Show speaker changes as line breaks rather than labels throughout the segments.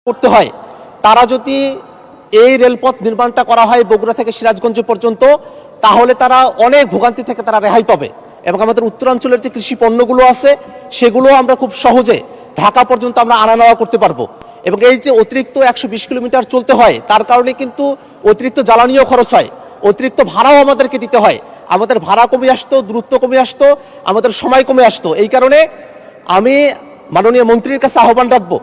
করতে হয়, তারা যদি এই রেলপথ নির্মাণটা করা হয় বগুড়া থেকে সিরাজগঞ্জ পর্যন্ত, তাহলে তারা অনেক ভোগান্তি থেকে তারা রেহাই পাবে এবং আমাদের উত্তরাঞ্চলের যে কৃষি পণ্যগুলো আছে সেগুলো আমরা খুব সহজে ঢাকা পর্যন্ত আমরা আনা নেওয়া করতে পারবো। এবং এই যে অতিরিক্ত 120 কিলোমিটার চলতে হয়, তার কারণে কিন্তু অতিরিক্ত জ্বালানিও খরচ হয়, অতিরিক্ত ভাড়াও আমাদেরকে দিতে হয়। আমাদের ভাড়া কমে আসতো, দূরত্ব কমে আসতো, আমাদের সময় কমে আসতো। এই কারণে আমি মাননীয় মন্ত্রীর কাছে আহ্বান রাখবো,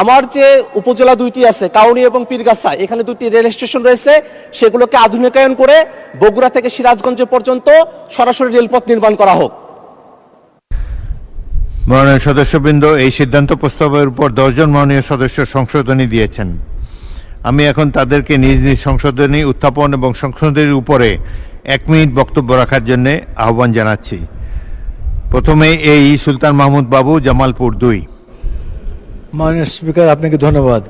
আমার যে উপজেলা দুইটি আছে কাউনিয়া এবং পীরগাছা, এখানে দুটি রেল স্টেশন রয়েছে, সেগুলোকে আধুনিকায়ন করে বগুড়া থেকে সিরাজগঞ্জ পর্যন্ত সরাসরি রেলপথ নির্মাণ করা হোক।
মাননীয় সদস্যবৃন্দ, এই সিদ্ধান্ত প্রস্তাবের উপর 10 জন মাননীয় সদস্য সংশোধনী দিয়েছেন। আমি এখন তাদেরকে নিজ নিজ সংশোধনী উত্থাপন এবং সংশোধনীর উপরে 1 মিনিট বক্তব্য রাখার জন্য আহ্বান জানাচ্ছি। প্রথমে এই সুলতান মাহমুদ বাবু, জামালপুর 2।
মাননীয় স্পিকার, আপনাকে ধন্যবাদ।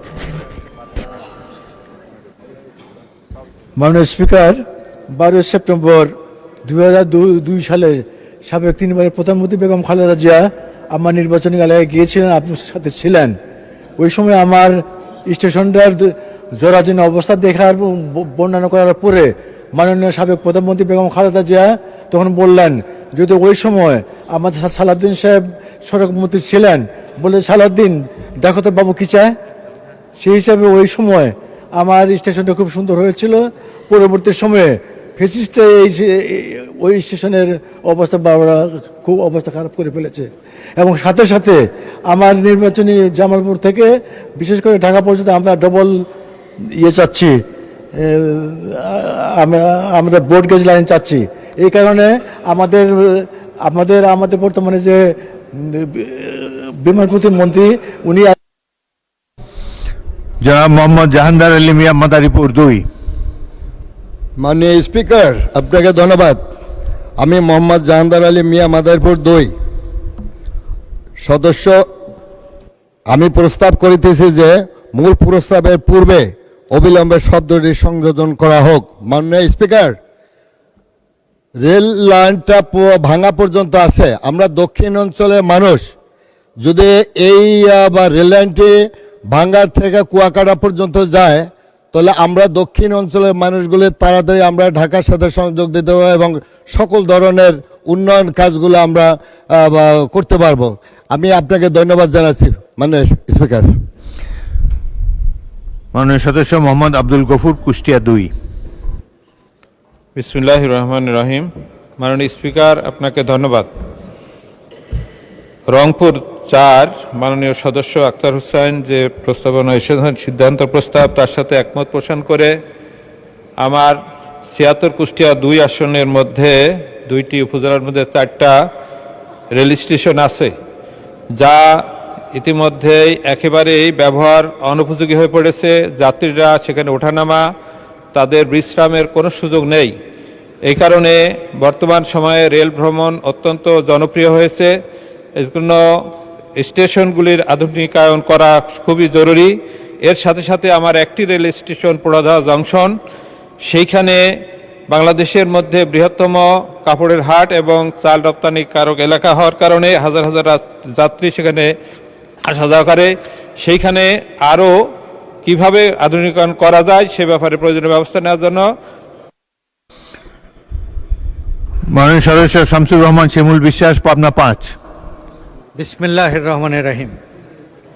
মাননীয় স্পিকার, 12 সেপ্টেম্বর 2002 সালে সাবেক 3বারের প্রধানমন্ত্রী বেগম খালেদা জিয়া আমার নির্বাচনী এলাকায় গিয়েছিলেন, আপনার সাথে ছিলেন। ওই সময় আমার স্টেশনটার জরাজীর্ণ অবস্থা দেখার বর্ণনা করার পরে মাননীয় সাবেক প্রধানমন্ত্রী বেগম খালেদা জিয়া তখন বললেন, যদি ওই সময় আমাদের সালাউদ্দিন সাহেব সড়ক মন্ত্রী ছিলেন, বলে সালাউদ্দিন দেখো তো বাবু কী চায়। সেই হিসাবে ওই সময় আমার স্টেশনটা খুব সুন্দর হয়েছিল। পরবর্তী সময়ে ফেসিস্টে ওই স্টেশনের অবস্থা খুব অবস্থা খারাপ করে ফেলেছে। এবং সাথে সাথে আমার নির্বাচনী জামালপুর থেকে বিশেষ করে ঢাকা পর্যন্ত আমরা ডবল চাচ্ছি, আমরা ব্রড গেজ লাইন চাচ্ছি। এই কারণে আমাদের বর্তমানে যে বিমান প্রতিমন্ত্রী উনি
জনাব মোহাম্মদ জাহানদার আলী মিয়া, মাদারীপুর 2।
মাননীয় স্পিকার, আপনাকে ধন্যবাদ। আমি মোহাম্মদ জাহানদার আলী মিয়া, মাদারীপুর 2 সদস্য। আমি প্রস্তাব করিতেছি যে মূল প্রস্তাবের পূর্বে অবিলম্বে শব্দটি সংযোজন করা হোক। মাননীয় স্পিকার, রেল লাইনটা ভাঙা পর্যন্ত আছে। আমরা দক্ষিণ অঞ্চলের মানুষ, যদি এই রেল লাইনটি ভাঙ্গার থেকে কুয়াকাটা পর্যন্ত যায়, তাহলে আমরা দক্ষিণ অঞ্চলের মানুষগুলি তাড়াতাড়ি আমরা ঢাকার সাথে সংযোগ দিতে পারবো এবং সকল ধরনের উন্নয়ন কাজগুলো আমরা করতে পারবো। আমি আপনাকে ধন্যবাদ জানাচ্ছি মাননীয় স্পিকার।
মাননীয় সদস্য মোহাম্মদ আব্দুল গফুর, কুষ্টিয়া 2।
বিসমিল্লাহির রহমানির রহিম। মাননীয় স্পিকার, আপনাকে ধন্যবাদ। রংপুর 4 মাননীয় সদস্য আক্তার হোসেন যে প্রস্তাবনা সিদ্ধান্ত প্রস্তাব, তার সাথে একমত পোষণ করে আমার 76 কুষ্টিয়া 2 আসনের মধ্যে 2টি উপজেলার মধ্যে 4টা রেল স্টেশন আছে, যা ইতিমধ্যেই একেবারেই ব্যবহার অনুপযোগী হয়ে পড়েছে। যাত্রীরা সেখানে ওঠানামা, তাদের বিশ্রামের কোনো সুযোগ নেই। এই কারণে বর্তমান সময়ে রেল ভ্রমণ অত্যন্ত জনপ্রিয় হয়েছে। এর জন্য স্টেশনগুলির আধুনিকায়ন করা খুবই জরুরি। এর সাথে সাথে আমার একটি রেল স্টেশন পোড়াদহ জংশন, সেইখানে বাংলাদেশের মধ্যে বৃহত্তম কাপড়ের হাট এবং চাল রপ্তানিকারক এলাকা হওয়ার কারণে হাজার হাজার যাত্রী সেখানে আসা যাওয়া করে। সেইখানে আরও কিভাবে আধুনিকায়ন করা যায় সে ব্যাপারে প্রয়োজনীয় ব্যবস্থা নেওয়ার জন্য
মাননীয় সদস্য শামসুর রহমান শিমুল বিশ্বাস, পাবনা 5।
বিসমিল্লাহির রহমানির রহিম।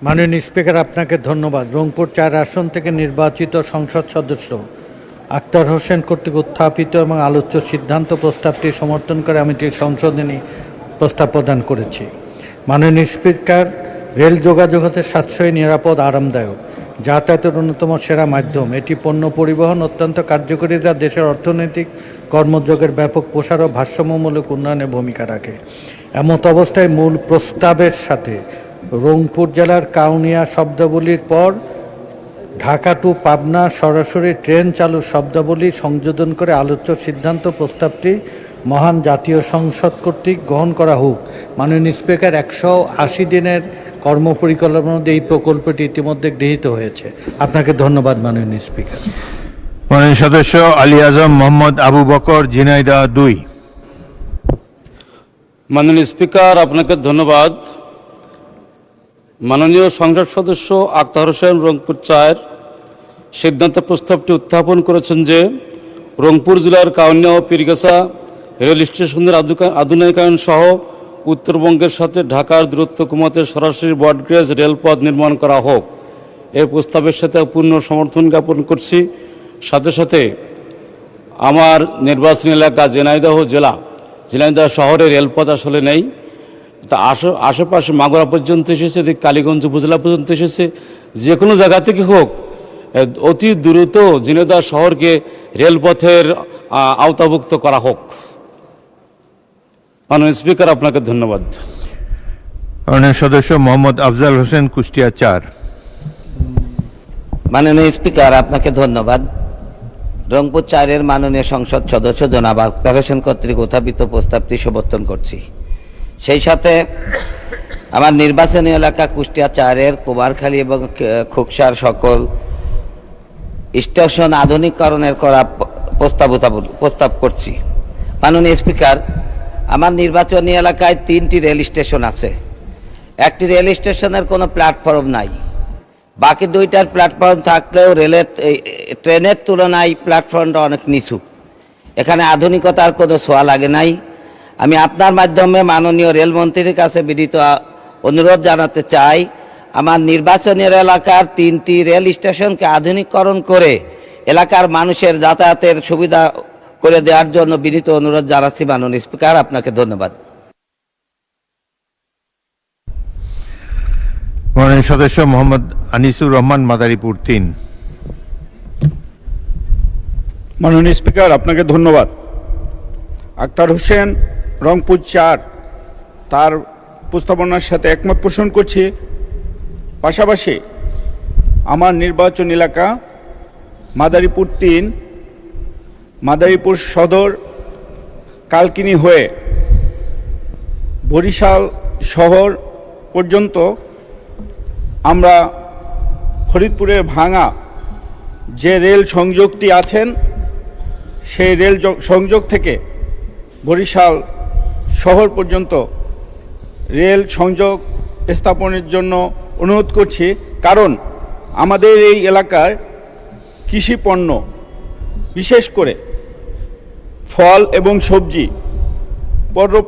মাননীয় স্পিকার, আপনাকে ধন্যবাদ। রংপুর 4 আসন থেকে নির্বাচিত সংসদ সদস্য আক্তার হোসেন কর্তৃক উত্থাপিত এবং আলোচ্য সিদ্ধান্ত প্রস্তাবটি সমর্থন করে আমি যে সংশোধনী প্রস্তাব প্রদান করেছি। মাননীয় স্পিকার, রেল যোগাযোগ হতে সাশ্রয়ী, নিরাপদ, আরামদায়ক, যাতায়াতের অন্যতম সেরা মাধ্যম। এটি পণ্য পরিবহন অত্যন্ত কার্যকরী, যা দেশের অর্থনৈতিক কর্মযোগের ব্যাপক প্রসার ও ভারসাম্যমূলক উন্নয়নে ভূমিকা রাখে। এমত অবস্থায় মূল প্রস্তাবের সাথে রংপুর জেলার কাউনিয়া শব্দাবলীর পর ঢাকা টু পাবনা সরাসরি ট্রেন চালুর শব্দাবলী সংযোজন করে আলোচ্য সিদ্ধান্ত প্রস্তাবটি মহান জাতীয় সংসদ কর্তৃক গ্রহণ করা হোক। মাননীয় স্পিকার, 180 দিনের কর্মপরিকল্পনার মধ্যে এই প্রকল্পটি ইতিমধ্যে গৃহীত হয়েছে। আপনাকে ধন্যবাদ মাননীয় স্পিকার।
মাননীয় সদস্য আলী আজম মোহাম্মদ আবু বকর, ঝিনাইদহ 2।
মাননীয় স্পিকার, আপনাকে ধন্যবাদ। মাননীয় সংসদ সদস্য আক্তার হোসেন রংপুর 4 সিদ্ধান্ত প্রস্তাবটি উত্থাপন করেছেন যে রংপুর জেলার কাউনিয়া ও পীরগাছা রেল স্টেশনের আধুনিকায়ন সহ উত্তরবঙ্গের সাথে ঢাকার দূরত্ব কমাতে সরাসরি ব্রডগেজ রেলপথ নির্মাণ করা হোক। এই প্রস্তাবের সাথে পূর্ণ সমর্থন জ্ঞাপন করছি। সাথে সাথে আমার নির্বাচনী এলাকা ঝিনাইদহ ঝিনাইদহ শহরে রেলপথ আসলে নেই, তা আশেপাশে মাগুরা পর্যন্ত এসেছে, কালীগঞ্জ উপজেলা পর্যন্ত এসেছে। যে কোনো জায়গা থেকে হোক অতি দ্রুত ঝিনাইদহ শহরকে রেলপথের আওতাভুক্ত করা হোক। মাননীয় স্পিকার, আপনাকে ধন্যবাদ।
মাননীয় সদস্য মোহাম্মদ আফজাল হোসেন, কুষ্টিয়া 4।
মাননীয় স্পিকার, আপনাকে ধন্যবাদ। রংপুর 4-এর মাননীয় সংসদ সদস্য জনাব আক্তার হোসেন কর্তৃক উত্থাপিত প্রস্তাবটি সমর্থন করছি। সেই সাথে আমার নির্বাচনী এলাকা কুষ্টিয়া 4-এর কুমারখালী এবং খোকসার সকল স্টেশন আধুনিকরণের করা প্রস্তাব করছি। মাননীয় স্পিকার, আমার নির্বাচনী এলাকায় 3টি রেল স্টেশন আছে। একটি রেল স্টেশনের কোনো প্ল্যাটফর্ম নাই, বাকি 2টার প্ল্যাটফর্ম থাকলেও ট্রেনের তুলনায় প্ল্যাটফর্মটা অনেক নিচু। এখানে আধুনিকতার কোনো ছোঁয়া লাগে নাই। আমি আপনার মাধ্যমে মাননীয় রেলমন্ত্রীর কাছে বিনীত অনুরোধ জানাতে চাই, আমার নির্বাচনী এলাকার 3টি রেল স্টেশনকে আধুনিকরণ করে এলাকার মানুষের যাতায়াতের সুবিধা করে দেওয়ার জন্য বিনীত অনুরোধ জানাচ্ছি। মাননীয় স্পিকার, আপনাকে ধন্যবাদ।
মাননীয় সদস্য মোহাম্মদ আনিসুর রহমান, মাদারীপুর 3।
মাননীয় স্পিকার, আপনাকে ধন্যবাদ। আক্তার হোসেন রংপুর 4 তার প্রস্তাবনার সাথে একমত পোষণ করছি। পাশাপাশি আমার নির্বাচন এলাকা মাদারীপুর 3, মাদারীপুর সদর কালকিনি হয়ে বরিশাল শহর পর্যন্ত আমরা ফরিদপুরের ভাঙা যে রেল সংযোগটি আছেন সেই রেল সংযোগ থেকে বরিশাল শহর পর্যন্ত রেল সংযোগ স্থাপনের জন্য অনুরোধ করছি। কারণ আমাদের এই এলাকার কৃষি পণ্য, বিশেষ করে ফল এবং সবজি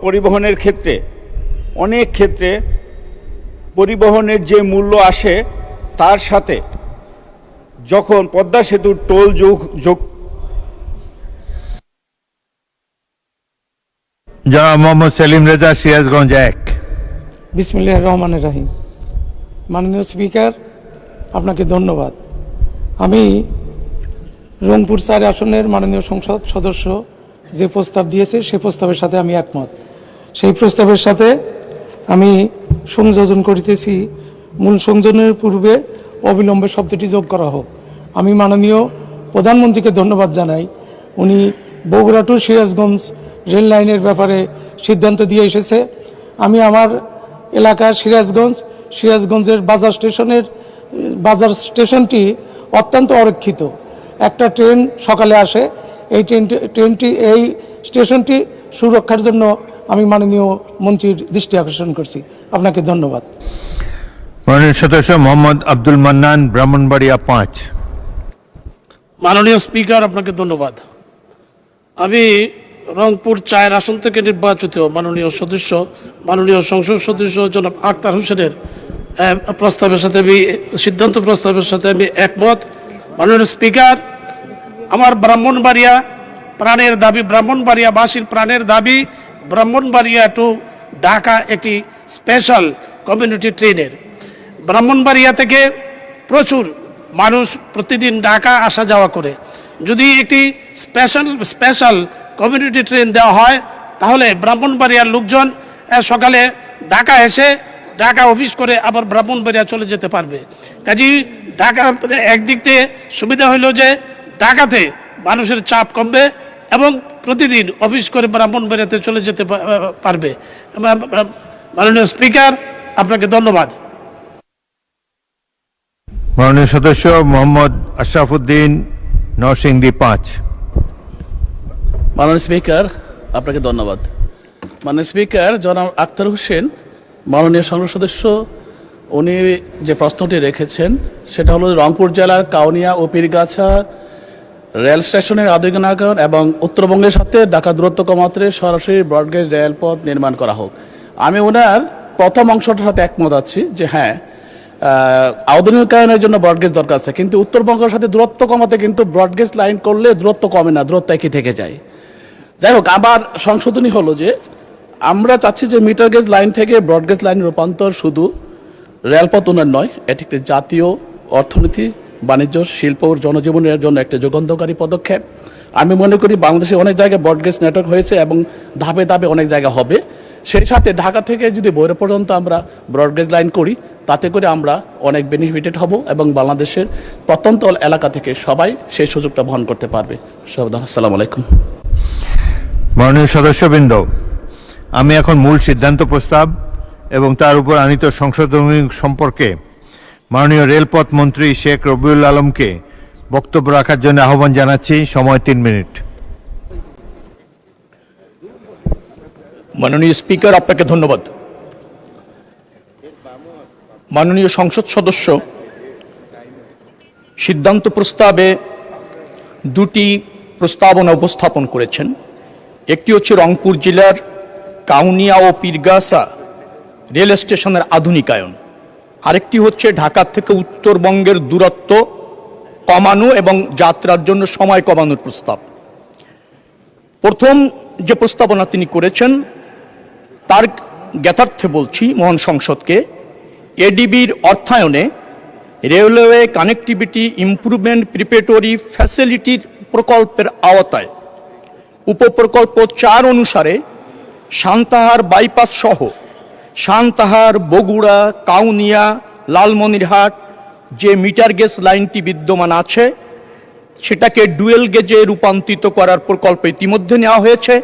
পরিবহনের ক্ষেত্রে অনেক ক্ষেত্রে পরিবহনের যে মূল্য আসে তার সাথে যখন পদ্মা সেতুর টোল যোগ
জনাব মোহাম্মদ সেলিম রেজা, সিরাজগঞ্জ 1।
বিসমিল্লাহির রহমানির রহিম। মাননীয় স্পিকার, আপনাকে ধন্যবাদ। আমি রংপুর 4 আসনের মাননীয় সংসদ সদস্য যে প্রস্তাব দিয়েছে সেই প্রস্তাবের সাথে আমি একমত। সেই প্রস্তাবের সাথে আমি সংযোজন করিতেছি, মূল সংযোজনের পূর্বে অবিলম্বে শব্দটি যোগ করা হোক। আমি মাননীয় প্রধানমন্ত্রীকে ধন্যবাদ জানাই, উনি বগুড়া টু সিরাজগঞ্জ রেল লাইনের ব্যাপারে সিদ্ধান্ত দিয়ে এসেছে। আমি আমার এলাকা সিরাজগঞ্জের বাজার স্টেশনটি অত্যন্ত অরক্ষিত। একটা ট্রেন সকালে আসে, এই স্টেশনটি সুরক্ষার জন্য আমি মাননীয় মন্ত্রীর দৃষ্টি আকর্ষণ করছি। আপনাকে ধন্যবাদ।
মাননীয় সদস্য মোহাম্মদ আব্দুল মান্নান, ব্রাহ্মণবাড়িয়া 5।
মাননীয় স্পিকার, আপনাকে ধন্যবাদ। আমি রংপুর 4 আসন থেকে নির্বাচিত মাননীয় সংসদ সদস্য জনাব আক্তার হোসেনের প্রস্তাবের সাথে সিদ্ধান্ত প্রস্তাবের সাথে আমি একমত। মাননীয় স্পিকার, আমার ব্রাহ্মণবাড়িয়াবাসীর প্রাণের দাবি ব্রাহ্মণবাড়িয়া টু ঢাকা একটি স্পেশাল কমিউনিটি ট্রেনের। ব্রাহ্মণবাড়িয়া থেকে প্রচুর মানুষ প্রতিদিন ঢাকা আসা যাওয়া করে। যদি একটি স্পেশাল কমিউনিটি ট্রেন দেওয়া হয় তাহলে ব্রাহ্মণবাড়িয়ার লোকজন সকালে ঢাকা এসে ঢাকা অফিস করে আবার ব্রাহ্মণবাড়িয়া চলে যেতে পারবে। কাজেই ঢাকা একদিক থেকে সুবিধা হইল যে ঢাকাতে মানুষের চাপ কমবে এবং প্রতিদিন অফিস করে ব্রাহ্মণবাড়িয়াতে চলে যেতে পারবে। মাননীয় স্পিকার, আপনাকে ধন্যবাদ।
মাননীয় সদস্য মোহাম্মদ আশরাফুদ্দিন, নরসিংদী 5।
মাননীয় স্পিকার, আপনাকে ধন্যবাদ। মাননীয় স্পিকার, জনাব আক্তার হোসেন মাননীয় সংসদ সদস্য
উনি যে প্রশ্নটি রেখেছেন সেটা হলো রংপুর জেলার কাউনিয়া ও পীরগাছা রেল স্টেশনের আধুনিকায়ন এবং উত্তরবঙ্গের সাথে ঢাকা দূরত্ব কমাতে সরাসরি ব্রডগেজ রেলপথ নির্মাণ করা হোক। আমি ওনার প্রথম অংশটার সাথে একমত আছি যে হ্যাঁ, আধুনিকায়নের জন্য ব্রডগেজ দরকার আছে, কিন্তু উত্তরবঙ্গের সাথে দূরত্ব কমাতে কিন্তু ব্রডগেজ লাইন করলে দূরত্ব কমে না, দূরত্ব একই থেকে যায়। যাই হোক, আমার সংশোধনী হলো যে আমরা চাচ্ছি যে মিটার গেজ লাইন থেকে ব্রডগেজ লাইন রূপান্তর শুধু রেলপথ উন্নয়ন নয়, এটি একটি জাতীয় অর্থনীতি, বাণিজ্য, শিল্প ও জনজীবনের জন্য একটা যুগান্তকারী পদক্ষেপ। আমি মনে করি বাংলাদেশে অনেক জায়গায় ব্রডগেজ নেটওয়ার্ক হয়েছে এবং ধাপে ধাপে অনেক জায়গা হবে। সেই সাথে ঢাকা থেকে যদি বৈরব পর্যন্ত আমরা ব্রডগেজ লাইন করি, তাতে করে আমরা অনেক বেনিফিটেড হব এবং বাংলাদেশের প্রত্যন্ত এলাকা থেকে সবাই সেই সুযোগটা বহন করতে পারবে। আসসালামু আলাইকুম।
মাননীয় সদস্যবৃন্দ, আমি এখন মূল সিদ্ধান্ত প্রস্তাব এবং তার উপর আনিত সংশোধনী সম্পর্কে মাননীয় রেলপথ মন্ত্রী শেখ রবিউল আলমকে বক্তব্য রাখার জন্য আহ্বান জানাচ্ছি। সময় 3 মিনিট।
মাননীয় স্পিকার, আপনাকে ধন্যবাদ। মাননীয় সংসদ সদস্য সিদ্ধান্ত প্রস্তাবে দুটি প্রস্তাবনা উপস্থাপন করেছেন। একটি হচ্ছে রংপুর জেলার কাউনিয়া ও পীরগাছা রেল স্টেশনের আধুনিকায়ন, আরেকটি হচ্ছে ঢাকা থেকে উত্তরবঙ্গের দূরত্ব কমানো এবং যাত্রার জন্য সময় কমানোর প্রস্তাব। প্রথম যে প্রস্তাবনা তিনি করেছেন তার জ্ঞাতার্থে বলছি মহান সংসদকে, এডিবির অর্থায়নে রেলওয়ে কানেক্টিভিটি ইমপ্রুভমেন্ট প্রিপারেটরি ফ্যাসিলিটির প্রকল্পের আওতায় উপপ্রকল্প 4 অনুসারে সান্তাহার বাইপাস সহ সান্তাহার, বগুড়া, কাউনিয়া, লালমনিরহাট যে মিটার গেজ লাইনটি বিদ্যমান আছে সেটাকে ডুয়েল গেজে রূপান্তরিত করার প্রকল্প ইতিমধ্যে নেওয়া হয়েছে।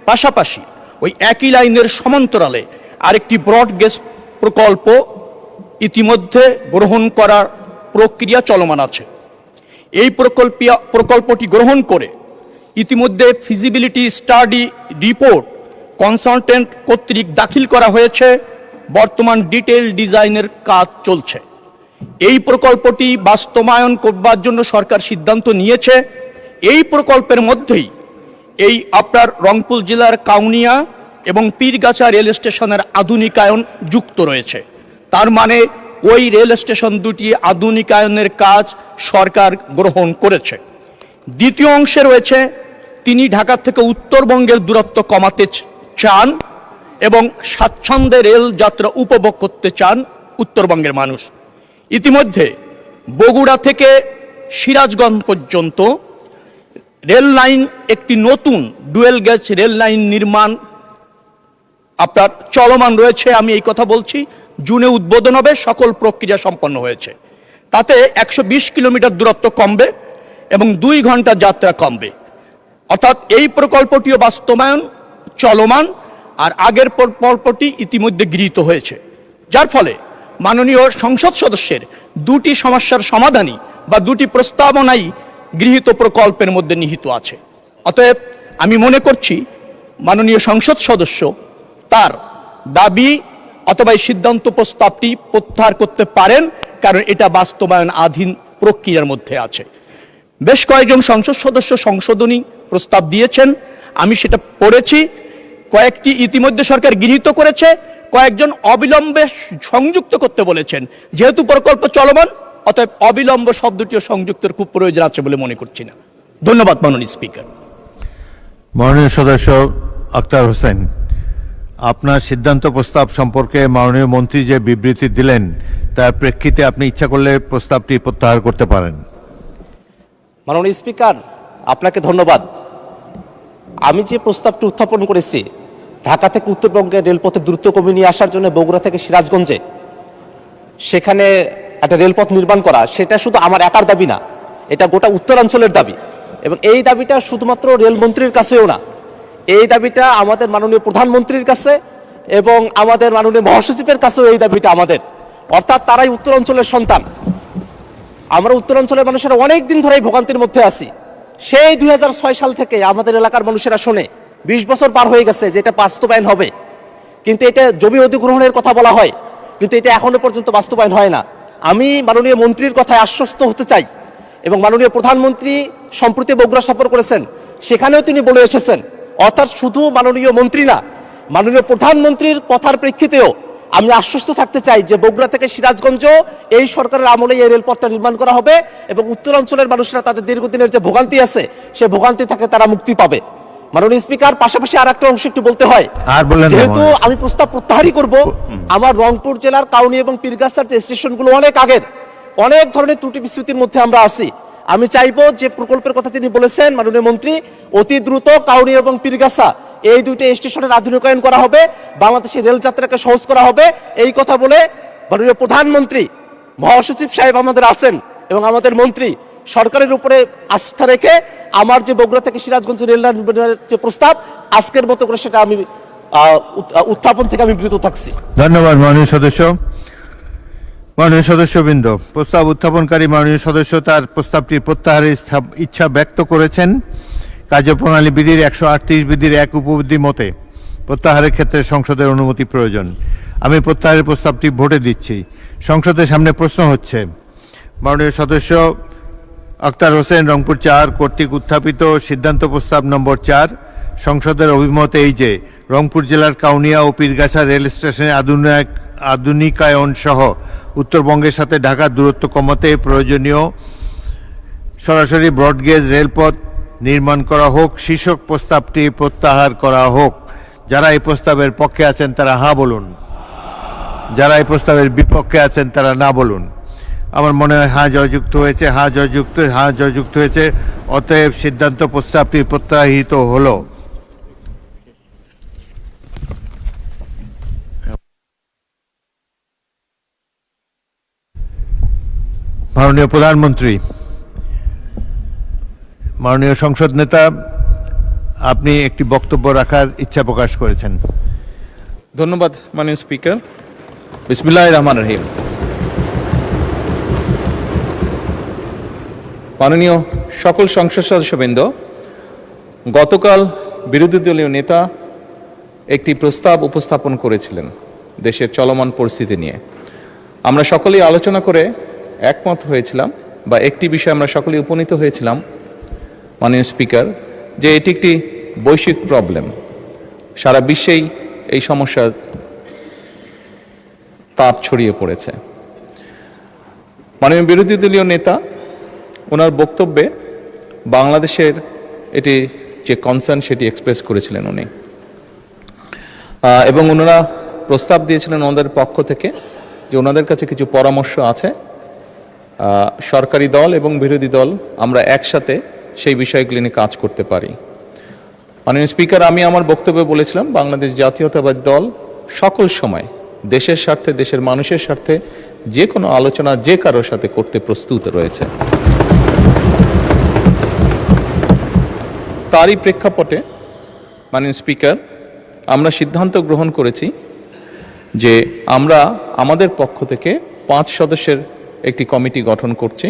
পাশাপাশি ওই একই লাইনের সমান্তরালে আরেকটি ব্রড গেজ প্রকল্প ইতিমধ্যে গ্রহণ করার প্রক্রিয়া চলমান আছে। এই প্রকল্পটি গ্রহণ করে ইতিমধ্যে ফিজিবিলিটি স্টাডি রিপোর্ট কনসালটেন্ট কর্তৃক দাখিল করা হয়েছে। বর্তমান ডিটেইল ডিজাইনের কাজ চলছে। এই প্রকল্পটি বাস্তবায়ন করবার জন্য সরকার সিদ্ধান্ত নিয়েছে। এই প্রকল্পের মধ্যেই এই আপনার রংপুর জেলার কাউনিয়া এবং পীরগাছা রেল স্টেশনের আধুনিকায়ন যুক্ত রয়েছে। তার মানে ওই রেল স্টেশন দুটি আধুনিকায়নের কাজ সরকার গ্রহণ করেছে। দ্বিতীয় অংশে রয়েছে তিনি ঢাকা থেকে উত্তরবঙ্গের দূরত্ব কমাতে চান এবং স্বাচ্ছন্দ্যে রেল যাত্রা উপভোগ করতে চান উত্তরবঙ্গের মানুষ। ইতিমধ্যে বগুড়া থেকে সিরাজগঞ্জ পর্যন্ত রেল লাইন একটি নতুন ডুয়েল গেজ রেল লাইন নির্মাণ আপনার চলমান রয়েছে। আমি এই কথা বলছি, জুনে উদ্বোধন হবে, সকল প্রক্রিয়া সম্পন্ন হয়েছে। তাতে 120 কিলোমিটার দূরত্ব কমবে এবং 2 ঘন্টা যাত্রা কমবে। অর্থাৎ এই প্রকল্পটিও বাস্তবায়ন চলমান, আর আগের প্রকল্পটি ইতিমধ্যে গৃহীত হয়েছে। যার ফলে মাননীয় সংসদ সদস্যের দুটি সমস্যার সমাধানই বা দুটি প্রস্তাবনাই গৃহীত প্রকল্পের মধ্যে নিহিত আছে। অতএব আমি মনে করছি মাননীয় সংসদ সদস্য তার দাবি অথবা এই সিদ্ধান্ত প্রস্তাবটি প্রত্যাহার করতে পারেন, কারণ এটা বাস্তবায়ন আধীন প্রক্রিয়ার মধ্যে আছে। বেশ কয়েকজন সংসদ সদস্য সংশোধনী প্রস্তাব দিয়েছেন, আমি সেটা পড়েছি। কয়েকটি ইতিমধ্যে সরকার গৃহীত করেছে, কয়েকজন অবিলম্বে সংযুক্ত করতে বলেছেন। যেহেতু প্রকল্প চলমান, অতএব অবিলম্ব শব্দটিও সংযুক্তের খুব প্রয়োজন আছে বলে মনে করছি না। ধন্যবাদ মাননীয় স্পিকার।
মাননীয় সদস্য আক্তার হোসেন, আপনার সিদ্ধান্ত প্রস্তাব সম্পর্কে মাননীয় মন্ত্রী যে বিবৃতি দিলেন তার প্রেক্ষিতে আপনি ইচ্ছা করলে প্রস্তাবটি প্রত্যাহার করতে পারেন।
মাননীয় স্পিকার, আপনাকে ধন্যবাদ। আমি যে প্রস্তাবটি উত্থাপন করেছি ঢাকা থেকে উত্তরবঙ্গের রেলপথের দ্রুত কমিয়ে নিয়ে আসার জন্য বগুড়া থেকে সিরাজগঞ্জে সেখানে একটা রেলপথ নির্মাণ করা, সেটা শুধু আমার একার দাবি না, এটা গোটা উত্তরাঞ্চলের দাবি। এবং এই দাবিটা শুধুমাত্র রেলমন্ত্রীর কাছেও না, এই দাবিটা আমাদের মাননীয় প্রধানমন্ত্রীর কাছে এবং আমাদের মাননীয় মহাসচিবের কাছেও এই দাবিটা আমাদের। অর্থাৎ তারাই উত্তরাঞ্চলের সন্তান। আমরা উত্তরাঞ্চলের মানুষেরা অনেক দিন ধরেই ভোগান্তির মধ্যে আছি। সেই 2006 সাল থেকে আমাদের এলাকার মানুষেরা শোনে, 20 বছর পার হয়ে গেছে যে এটা বাস্তবায়ন হবে, কিন্তু এটা জমি অধিগ্রহণের কথা বলা হয়, কিন্তু এটা এখনো পর্যন্ত বাস্তবায়ন হয় না। আমি মাননীয় মন্ত্রীর কথায় আশ্বস্ত হতে চাই, এবং মাননীয় প্রধানমন্ত্রী সম্প্রতি বগুড়া সফর করেছেন, সেখানেও তিনি বলে এসেছেন, অর্থাৎ শুধু মাননীয় মন্ত্রী না, মাননীয় প্রধানমন্ত্রীর কথার প্রেক্ষিতেও আমি আশ্বস্ত থাকতে চাই যে বগুড়া থেকে সিরাজগঞ্জ এই সরকারের আমলে এই রেলপথটা নির্মাণ করা হবে, এবং উত্তরাঞ্চলের মানুষরা তাদের দীর্ঘদিনের যে ভোগান্তি আছে সেই ভোগান্তি থেকে তারা মুক্তি পাবে। মাননীয় স্পিকার, পাশাপাশি আর একটা অংশ একটু বলতে হয়,
আর বললেন না,
যেহেতু
মহারাজ।
আমি প্রস্তাব প্রত্যাহারই করব, আমার রংপুর জেলার কাউনি এবং পীরগাছার যে স্টেশনগুলো অনেক আগের, অনেক ধরনের ত্রুটি বিচ্যুতির মধ্যে আমরা আছি। আমি চাইবো যে প্রকল্পের কথা তিনি বলেছেন মাননীয় মন্ত্রী, অতি দ্রুত কাউনি এবং পীরগাছা এই দুইটা স্টেশনের আধুনিকায়ন করা হবে, বাংলাদেশের রেল যাত্রাকে সহজ করা হবে। এই কথা বলে মাননীয় প্রধানমন্ত্রী, মহাসচিব সাহেব আমাদের আছেন এবং আমাদের মন্ত্রী সরকারের উপরে আস্থা রেখে আমার যে বগুড়া থেকে সিরাজগঞ্জ রেল লাইন নির্মাণের যে প্রস্তাব, আজকের মতো করে সেটা আমি উত্থাপন থেকে আমি বিরত থাকছি।
ধন্যবাদ মাননীয় সদস্য। মাননীয় সদস্যবৃন্দ, প্রস্তাব উত্থাপনকারী মাননীয় সদস্য তার প্রস্তাবটি প্রত্যাহারের ইচ্ছা ব্যক্ত করেছেন। কার্যপ্রণালী বিধির 138 বিধির 1 উপবিধি মতে প্রত্যাহারের ক্ষেত্রে সংসদের অনুমতি প্রয়োজন। আমি প্রত্যাহারের প্রস্তাবটি ভোটে দিচ্ছি। সংসদের সামনে প্রশ্ন হচ্ছে, মাননীয় সদস্য আক্তার হোসেন রংপুর 4 কর্তৃক উত্থাপিত সিদ্ধান্ত প্রস্তাব নম্বর 4 সংসদের অভিমত এই যে রংপুর জেলার কাউনিয়া ও পীরগাছা রেল স্টেশনের আধুনিকায়ন সহ উত্তরবঙ্গের সাথে ঢাকার দূরত্ব কমাতে প্রয়োজনীয় সরাসরি ব্রডগেজ রেলপথ নির্মাণ করা হোক, শীর্ষক প্রস্তাবটি প্রত্যাহার করা হোক। যারা এই প্রস্তাবের পক্ষে আছেন তারা হ্যাঁ বলুন, যারা এই প্রস্তাবের বিপক্ষে আছেন তারা না বলুন। আমার মনে হয় হ্যাঁ জয়যুক্ত হয়েছে, হ্যাঁ জয়যুক্ত হয়েছে। অতএব সিদ্ধান্ত প্রস্তাবটি প্রত্যাহিত হলো। মাননীয় প্রধানমন্ত্রী, মাননীয় সংসদ নেতা, আপনি একটি বক্তব্য রাখার ইচ্ছা প্রকাশ করেছেন।
ধন্যবাদ মাননীয় স্পিকার। বিসমিল্লাহির রহমানির রহিম। মাননীয় সকল সংসদ সদস্যবৃন্দ, গতকাল বিরোধী দলীয় নেতা একটি প্রস্তাব উপস্থাপন করেছিলেন দেশের চলমান পরিস্থিতি নিয়ে। আমরা সকলেই আলোচনা করে একমত হয়েছিলাম, বা একটি বিষয়ে আমরা সকলেই উপনীত হয়েছিলাম মাননীয় স্পিকার, যে এটি একটি বৈশ্বিক প্রবলেম। সারা বিশ্বেই এই সমস্যার তাপ ছড়িয়ে পড়েছে। মাননীয় বিরোধী দলীয় নেতা ওনার বক্তব্যে বাংলাদেশের এটি যে কনসার্ন সেটি এক্সপ্রেস করেছিলেন উনি, এবং ওনারা প্রস্তাব দিয়েছিলেন ওনাদের পক্ষ থেকে যে ওনাদের কাছে কিছু পরামর্শ আছে। সরকারি দল এবং বিরোধী দল আমরা একসাথে সেই বিষয়গুলি নিয়ে কাজ করতে পারি। মাননীয় স্পিকার, আমি আমার বক্তব্যে বলেছিলাম বাংলাদেশ জাতীয়তাবাদী দল সকল সময় দেশের স্বার্থে, দেশের মানুষের স্বার্থে যে কোনো আলোচনা যে কারোর সাথে করতে প্রস্তুত রয়েছে। তারই প্রেক্ষাপটে মাননীয় স্পিকার, আমরা সিদ্ধান্ত গ্রহণ করেছি যে আমরা আমাদের পক্ষ থেকে 5 সদস্যের একটি কমিটি গঠন করছি।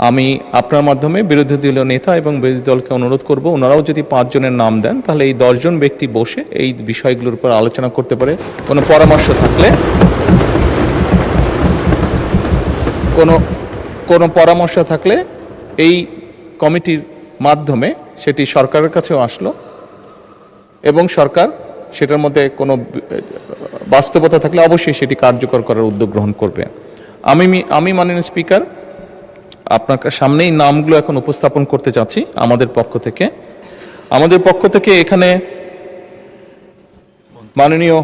আমি আপনার মাধ্যমে বিরোধী দলীয় নেতা এবং বিরোধী দলকে অনুরোধ করব, ওনারাও যদি 5 জনের নাম দেন তাহলে এই 10 জন ব্যক্তি বসে এই বিষয়গুলোর উপর আলোচনা করতে পারে। কোনো পরামর্শ থাকলে কোনো পরামর্শ থাকলে এই কমিটির মাধ্যমে সেটি সরকারের কাছেও আসলো, এবং সরকার সেটার মধ্যে কোনো বাস্তবতা থাকলে অবশ্যই সেটি কার্যকর করার উদ্যোগ গ্রহণ করবে। আমি মাননীয় স্পিকার আপনার সামনেই নামগুলো এখন উপস্থাপন করতে চাচ্ছি আমাদের পক্ষ থেকে। এখানে মাননীয়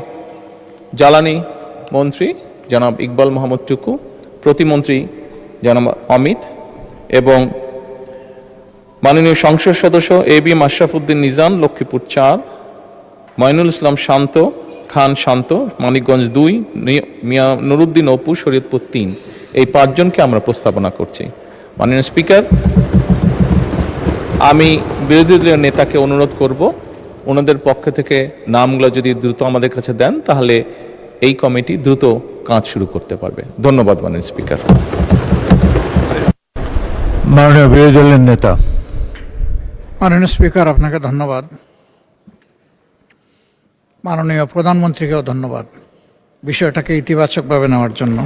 জ্বালানি মন্ত্রী জনাব ইকবাল মোহাম্মদ টুকু, প্রতিমন্ত্রী জনাব অমিত, এবং মাননীয় সংসদ সদস্য এবি মাশরাফুদ্দিন নিজাম লক্ষ্মীপুর 4, মঈনুল ইসলাম খান শান্ত মানিকগঞ্জ 2, মিয়া নুরুদ্দিন অপু শরীয়তপুর 3। এই 5 জনকে আমরা প্রস্তাবনা করছি। মাননীয় স্পিকার, আমি বিরোধী দলীয় নেতাকে অনুরোধ করব ওনাদের পক্ষ থেকে নামগুলো যদি দ্রুত আমাদের কাছে দেন তাহলে এই কমিটি দ্রুত কাজ শুরু করতে পারবে। ধন্যবাদ মাননীয় স্পিকার।
মাননীয় বিরোধী দলের নেতা।
মাননীয় স্পিকার, আপনাকে ধন্যবাদ। মাননীয় প্রধানমন্ত্রীকেও ধন্যবাদ। বিষয়টাকে ইতিবাচকভাবে নেওয়ার জন্য।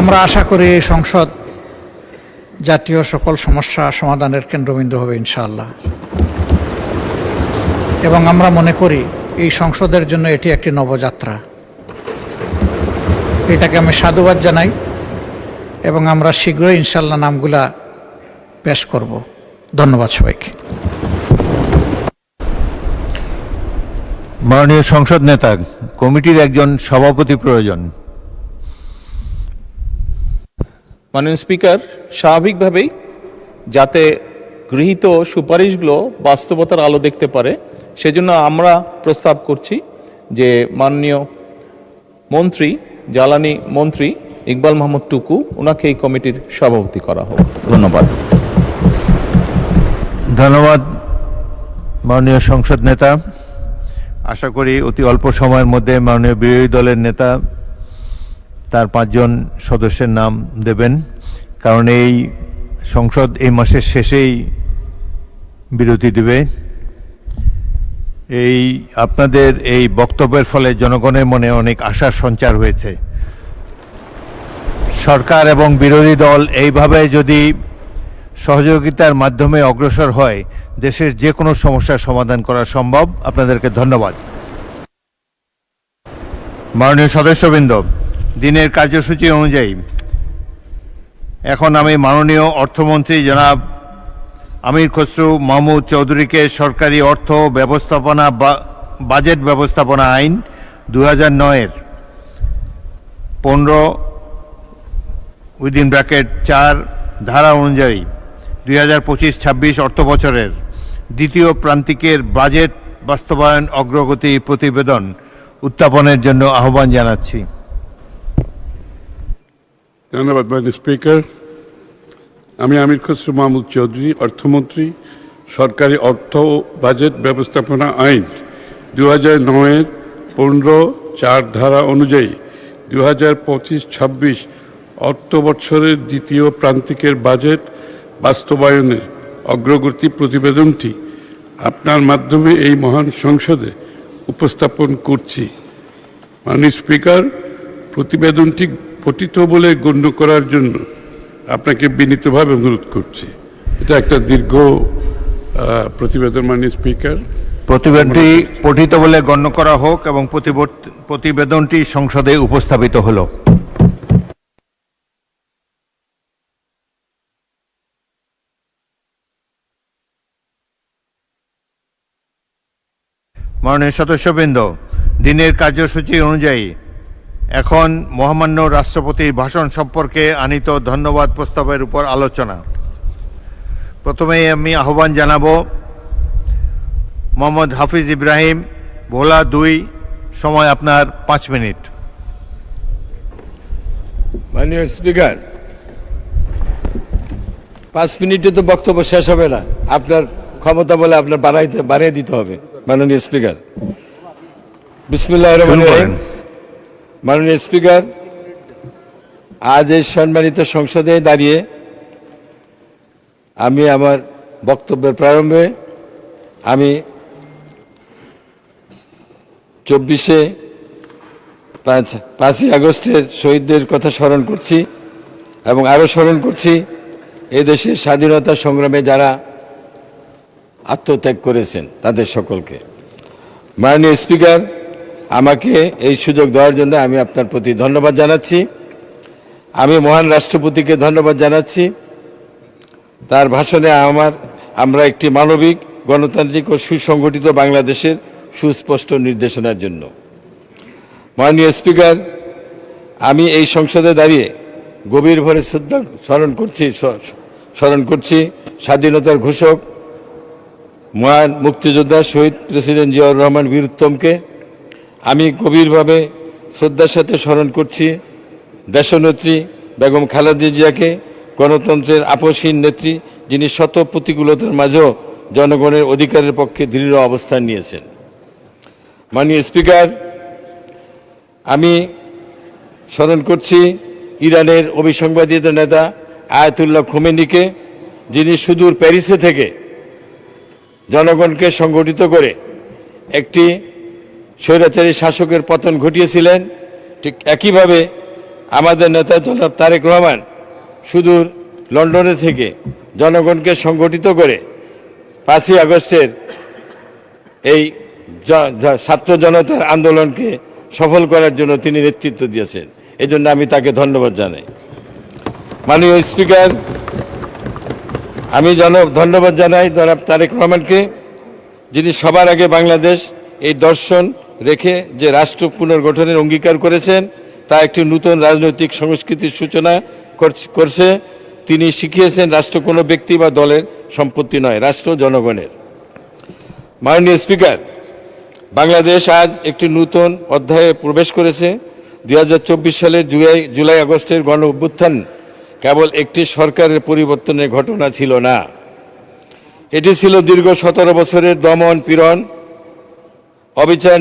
আমরা আশা করি এই সংসদ জাতীয় সকল সমস্যা সমাধানের কেন্দ্রবিন্দু হবে ইনশাআল্লাহ, এবং আমরা মনে করি এই সংসদের জন্য এটি একটি নবযাত্রা। এটাকে আমি সাধুবাদ জানাই এবং আমরা শীঘ্রই ইনশাআল্লাহ নামগুলা পেশ করব। ধন্যবাদ সবাইকে।
মাননীয় সংসদ নেতা, কমিটির একজন সভাপতি প্রয়োজন।
মাননীয় স্পিকার, স্বাভাবিকভাবেই যাতে গৃহীত সুপারিশগুলো বাস্তবতার আলো দেখতে পারে সেজন্য আমরা প্রস্তাব করছি যে মাননীয় মন্ত্রী, জ্বালানি মন্ত্রী ইকবাল মাহমুদ টুকু, ওনাকে এই কমিটির সভাপতি করা হোক। ধন্যবাদ।
ধন্যবাদ মাননীয় সংসদ নেতা। আশা করি অতি অল্প সময়ের মধ্যে মাননীয় বিরোধী দলের নেতা তার 5 জন সদস্যের নাম দেবেন, কারণ এই সংসদ এই মাসের শেষেই বিরতি দেবে। এই আপনাদের এই বক্তব্যের ফলে জনগণের মনে অনেক আশার সঞ্চার হয়েছে। সরকার এবং বিরোধী দল এইভাবে যদি সহযোগিতার মাধ্যমে অগ্রসর হয়, দেশের যে কোনো সমস্যার সমাধান করা সম্ভব। আপনাদেরকে ধন্যবাদ। মাননীয় সদস্যবৃন্দ, দিনের কার্যসূচি অনুযায়ী এখন আমি মাননীয় অর্থমন্ত্রী জনাব আমির খসরু মাহমুদ চৌধুরীকে সরকারি অর্থ ব্যবস্থাপনা বাজেট ব্যবস্থাপনা আইন 2009-এর 15(4) ধারা অনুযায়ী 2025-26 অর্থ বছরের দ্বিতীয় প্রান্তিকের বাজেট বাস্তবায়ন অগ্রগতি প্রতিবেদন উত্থাপনের জন্য আহ্বান জানাচ্ছি।
ধন্যবাদ মাননীয় স্পিকার। আমি আমির খসরু মাহমুদ চৌধুরী, অর্থমন্ত্রী, সরকারি অর্থ ও বাজেট ব্যবস্থাপনা আইন 2009-এর 15(4) ধারা অনুযায়ী 2025-26 অর্থ বছরের দ্বিতীয় প্রান্তিকের বাজেট বাস্তবায়নের অগ্রগতি প্রতিবেদনটি আপনার মাধ্যমে এই মহান সংসদে উপস্থাপন করছি। মাননীয় স্পিকার, প্রতিবেদনটি পঠিত বলে গণ্য করার জন্য আপনাকে বিনীতভাবে অনুরোধ করছি। এটা একটা দীর্ঘ প্রতিবেদন মাননীয় স্পিকার।
প্রতিবেদনটি পঠিত বলে গণ্য করা হোক এবং প্রতিবেদনটি সংসদে উপস্থাপিত হলো। মাননীয় সদস্যবৃন্দ, দিনের কার্যসূচি অনুযায়ী এখন মহামান্য রাষ্ট্রপতির ভাষণ সম্পর্কে আনীত ধন্যবাদ প্রস্তাবের উপর আলোচনা। প্রথমেই আমি আহ্বান জানাবো মোহাম্মদ হাফিজ ইব্রাহিম, ভোলা 2, সময় আপনার 5 মিনিট।
মাননীয় স্পিকার, 5 মিনিটে তো বক্তব্য শেষ হবে না, আপনার ক্ষমতা বলে আপনার বাড়িয়ে দিতে হবে। মাননীয় স্পিকার, বিসমিল্লাহির রহমানির রহিম। মাননীয় স্পিকার, আজ এই সম্মানিত সংসদে দাঁড়িয়ে আমি আমার বক্তব্যের প্রারম্ভে আমি 5ই আগস্টের শহীদদের কথা স্মরণ করছি এবং আরও স্মরণ করছি এই দেশের স্বাধীনতা সংগ্রামে যারা আত্মত্যাগ করেছেন তাদের সকলকে। মাননীয় স্পিকার, আমাকে এই সুযোগ দেওয়ার জন্য আমি আপনার প্রতি ধন্যবাদ জানাচ্ছি। আমি মহান রাষ্ট্রপতিকে ধন্যবাদ জানাচ্ছি তার ভাষণে আমরা একটি মানবিক, গণতান্ত্রিক ও সুসংগঠিত বাংলাদেশের সুস্পষ্ট নির্দেশনার জন্য। মাননীয় স্পিকার, আমি এই সংসদে দাঁড়িয়ে গভীরভাবে স্মরণ করছি স্বাধীনতার ঘোষক মহান মুক্তিযোদ্ধা শহীদ প্রেসিডেন্ট জিয়াউর রহমান বীর উত্তমকে। আমি গভীরভাবে শ্রদ্ধার সাথে স্মরণ করছি দেশনেত্রী বেগম খালেদা জিয়াকে, গণতন্ত্রের আপসহীন নেত্রী, যিনি শত প্রতিকূলতার মাঝেও জনগণের অধিকারের পক্ষে দৃঢ় অবস্থান নিয়েছেন। মাননীয় স্পিকার, আমি স্মরণ করছি ইরানের অবিসংবাদিত নেতা আয়াতুল্লাহ খোমেনিকে, যিনি সুদূর প্যারিসে থেকে জনগণকে সংগঠিত করে একটি স্বৈরাচারী শাসকের পতন ঘটিয়েছিলেন, ঠিক একইভাবে আমাদের নেতা জনাব তারেক রহমান সুদূর লন্ডনে থেকে জনগণকে সংগঠিত করে 5ই আগস্টের এই ছাত্র জনতার আন্দোলনকে সফল করার জন্য তিনি নেতৃত্ব দিয়েছেন। এই জন্য আমি তাকে ধন্যবাদ জানাই। মাননীয় স্পিকার, আমি ধন্যবাদ জানাই জনাব তারেক রহমানকে, যিনি সবার আগে বাংলাদেশ এই দর্শন রেখে যে রাষ্ট্র পুনর্গঠনের অঙ্গীকার করেছেন, তা একটি নতুন রাজনৈতিক সংস্কৃতির সূচনা করছে। তিনি শিখিয়েছেন রাষ্ট্র কোনো ব্যক্তি বা দলের সম্পত্তি নয়, রাষ্ট্র জনগণের। মাননীয় স্পিকার, বাংলাদেশ আজ একটি নতুন অধ্যায়ে প্রবেশ করেছে। 2024 সালের জুলাই আগস্টের গণ অভ্যুত্থান কেবল একটি সরকারের পরিবর্তনের ঘটনা ছিল না, এটি ছিল দীর্ঘ 17 বছরের দমন পীড়ন, অবিচার,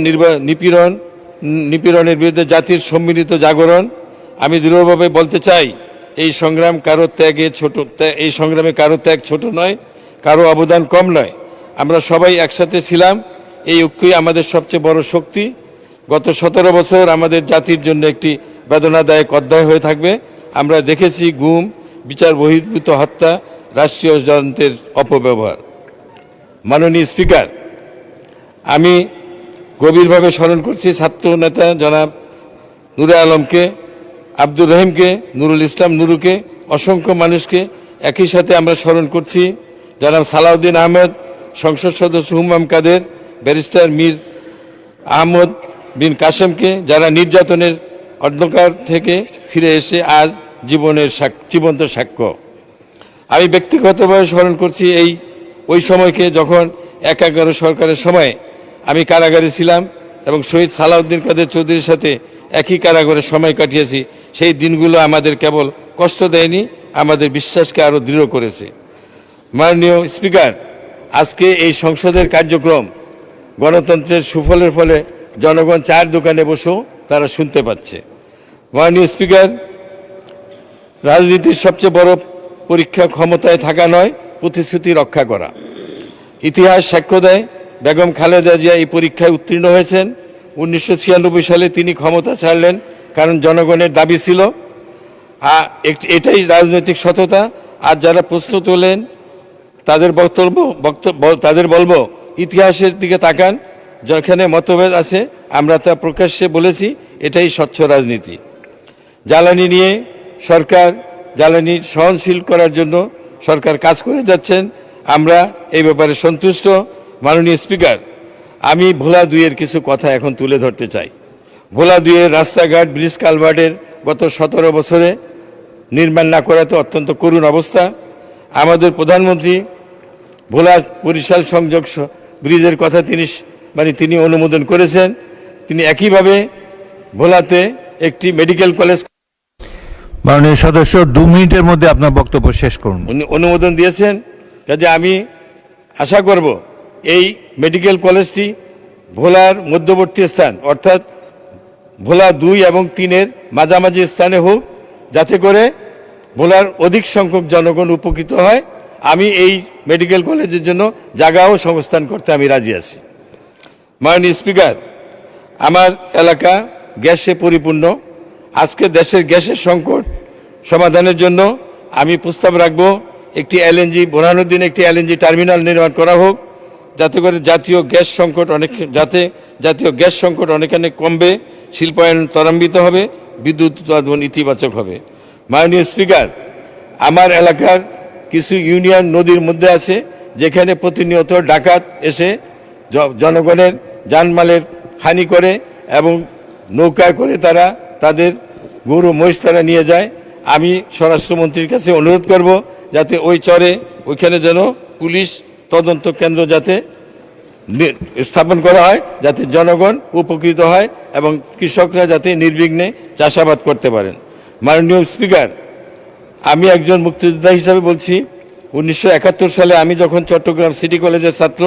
নিপীড়নের বিরুদ্ধে জাতির সম্মিলিত জাগরণ। আমি দৃঢ়ভাবে বলতে চাই, এই সংগ্রামে কারো ত্যাগ ছোট নয়, কারো অবদান কম নয়। আমরা সবাই একসাথে ছিলাম, এই ঐক্যই আমাদের সবচেয়ে বড় শক্তি। গত 17 বছর আমাদের জাতির জন্য একটি বেদনাদায়ক অধ্যায় হয়ে থাকবে। আমরা দেখেছি গুম, বিচার বহির্ভূত হত্যা, রাষ্ট্রীয় যন্ত্রের অপব্যবহার। মাননীয় স্পিকার, আমি গভীরভাবে স্মরণ করছি ছাত্র নেতা জনাব নূরে আলমকে, আব্দুর রহিমকে, নুরুল ইসলাম নুরুকে, অসংখ্য মানুষকে। একই সাথে আমরা স্মরণ করছি জনাব সালাউদ্দিন আহমেদ, সংসদ সদস্য হুমাম কাদের, ব্যারিস্টার মীর আহমদ বিন কাসেমকে, যারা নির্যাতনের অন্ধকার থেকে ফিরে এসে আজ জীবন্ত সাক্ষ্য। আমি ব্যক্তিগতভাবে স্মরণ করছি ওই সময়কে, যখন 11 সরকারের সময় আমি কারাগারে ছিলাম এবং শহীদ সালাউদ্দিন কাদের চৌধুরীর সাথে একই কারাগারে সময় কাটিয়েছি। সেই দিনগুলো আমাদের কেবল কষ্ট দেয়নি, আমাদের বিশ্বাসকে আরও দৃঢ় করেছে। মাননীয় স্পিকার, আজকে এই সংসদের কার্যক্রম গণতন্ত্রের সুফলের ফলে জনগণ চায়ের দোকানে বসেও তারা শুনতে পাচ্ছে। মাননীয় স্পিকার, রাজনীতির সবচেয়ে বড় পরীক্ষা ক্ষমতায় থাকা নয়, প্রতিশ্রুতি রক্ষা করা। ইতিহাস সাক্ষ্য দেয়, বেগম খালেদা জিয়া এই পরীক্ষায় উত্তীর্ণ হয়েছেন। 1996 সালে তিনি ক্ষমতা ছাড়লেন, কারণ জনগণের দাবি ছিল। এটাই রাজনৈতিক সততা। আর যারা প্রশ্ন তোলেন তাদের বলবো, ইতিহাসের দিকে তাকান, যেখানে মতভেদ আছে আমরা তা প্রকাশ্যে বলেছি, এটাই স্বচ্ছ রাজনীতি। জ্বালানি নিয়ে জ্বালানি সহনশীল করার জন্য সরকার কাজ করে যাচ্ছেন, আমরা এই ব্যাপারে সন্তুষ্ট। মাননীয় স্পিকার, আমি ভোলা 2-এর কিছু কথা এখন তুলে ধরতে চাই। ভোলা 2-এর রাস্তাঘাট, ব্রিজ কালভার্টের গত 17 বছরে নির্মাণ না করাতে অত্যন্ত করুণ অবস্থা। আমাদের প্রধানমন্ত্রী ভোলা বরিশাল সংযোগ ব্রিজের কথা তিনি অনুমোদন করেছেন। তিনি একইভাবে ভোলাতে একটি মেডিকেল কলেজ
মাননীয় সদস্য 2 মিনিটের মধ্যে আপনার বক্তব্য শেষ করুন।
অনুমোদন দিয়েছেন। কাজে আমি আশা করব এই মেডিকেল কলেজটি ভোলার মধ্যবর্তী স্থান, অর্থাৎ ভোলা 2 এবং 3-এর মাঝামাঝি স্থানে হোক, যাতে করে ভোলার অধিক সংখ্যক জনগণ উপকৃত হয়। আমি এই মেডিকেল কলেজের জন্য জায়গাও সংস্থান করতে আমি রাজি আছি। মাননীয় স্পিকার, আমার এলাকা গ্যাসে পরিপূর্ণ। আজকে দেশের গ্যাসের সংকট সমাধানের জন্য আমি প্রস্তাব রাখব একটি বোরহানুদ্দিনে একটি এলএনজি টার্মিনাল নির্মাণ করা হোক, যাতে করে জাতীয় গ্যাস সংকট অনেকখানি কমবে, শিল্পায়ন ত্বরান্বিত হবে, বিদ্যুৎ উৎপাদন ইতিবাচক হবে। মাননীয় স্পিকার, আমার এলাকার কিছু ইউনিয়ন নদীর মধ্যে আছে, যেখানে প্রতিনিয়ত ডাকাত এসে জনগণের জানমালের হানি করে এবং নৌকায় করে তারা তাদের গরু মহিষ তারা নিয়ে যায়। আমি স্বরাষ্ট্রমন্ত্রীর কাছে অনুরোধ করব, যাতে ওইখানে যেন পুলিশ তদন্ত কেন্দ্র যাতে স্থাপন করা হয়, যাতে জনগণ উপকৃত হয় এবং কৃষকরা যাতে নির্বিঘ্নে চাষাবাদ করতে পারেন। মাননীয় স্পিকার, আমি একজন মুক্তিযোদ্ধা হিসাবে বলছি, 1971 সালে আমি যখন চট্টগ্রাম সিটি কলেজের ছাত্র,